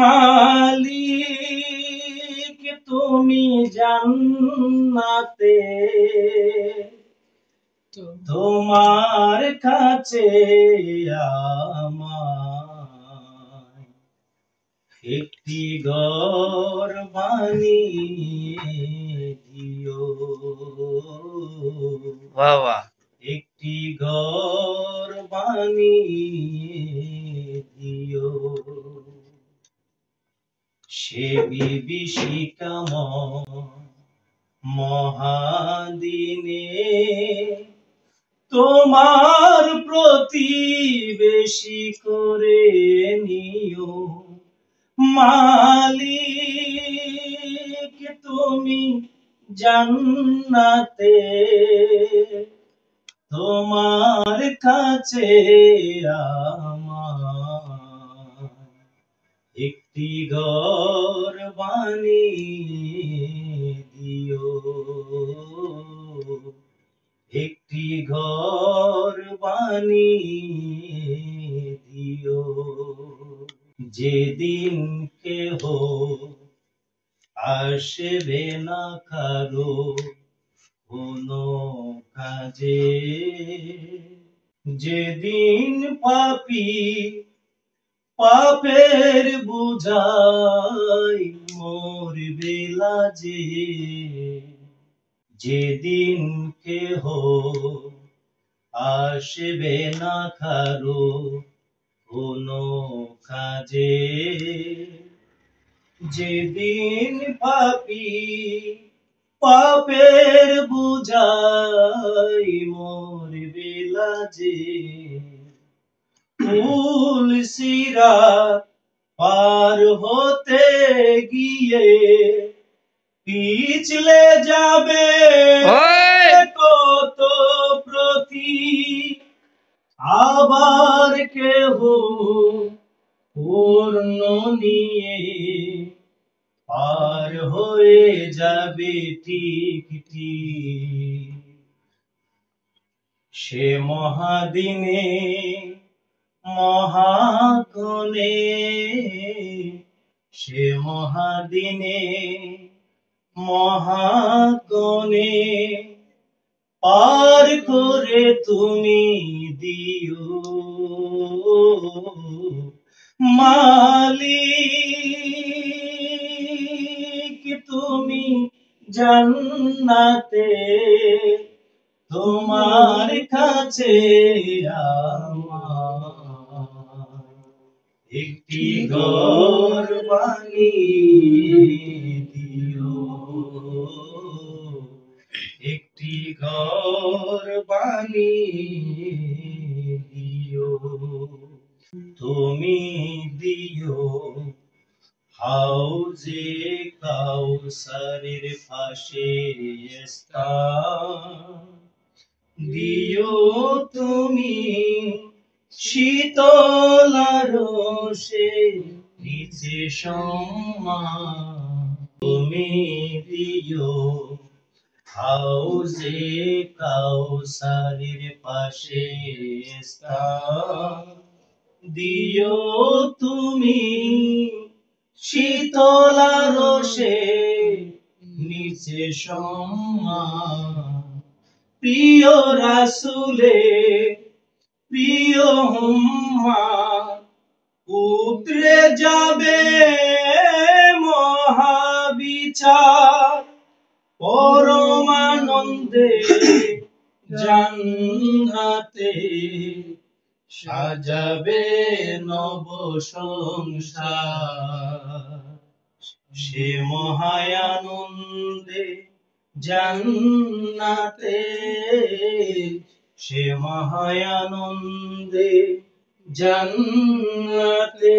মালিক তুমি জান্নাতে, তোমার কাছে আমায় একটি ঘর বানিয়ে দিও, বাবা একটি ঘর বানিয়ে দিও। সে বিভীষিকাময় মহাদিনে তোমার প্রতিবেশী করে নিও। মালিক তুমি জান্নাতে, তোমার কাছে আমার একটি ঘর বানিয়ে দিও, একটি ঘর বানিয়ে দিও। যেদিন কেহ আসবে না কারো কোনো কাজে, যেদিন পাপী পাপের বোঝাই মরবে লাজে, যেদিন কেহ আসবে না কারো কোনো কাজে, যেদিন পাপী পাপের বোঝাই মরবে লাজে, কুল সিরাত পার হতে গিয়ে পিছলে যাবে কত প্রতি, আবার কেহ পূর্ণ নিয়ে পার হয়ে যাবে ঠিক ঠিক। সে মহাদিনে মহাক্ষণে, সে মহাদিনে মহাক্ষণে পার করে তুমি দিও। মালিক তুমি জান্নাতে, তোমার কাছে আমার একটি ঘর বানিয়ে দিও, একটি ঘর বানিয়ে দিও। তুমি দিও হাউজে কাউসারের পাশে স্থান, দিও তুমি শীতল আরশে নিচে সম্মান, তুমি দিও হাউজে কাউসারের পাশে স্থান, দিও তুমি শীতল আরশে নিচে সম্মান। প্রিয় রাসূলে প্রিয় উম্মাহ উতরে যাবে মহাবিচার, পরমানন্দে জান্নাতে সাজাবে নব সংসার। সে মহায়ানন্দে জান্নাতে, সে মহায়ানন্দে জান্নাতে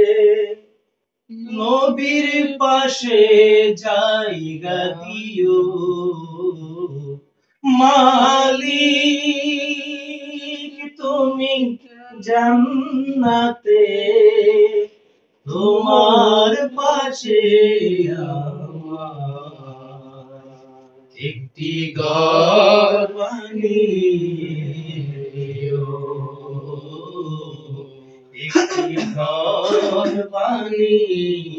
নবীর পাশে জায়গা দিও। মালিক তুমি জান্নাতে, তোমার পাশে আমার একটি ঘর বানিয়ে দিও, একটি ঘর বানিয়ে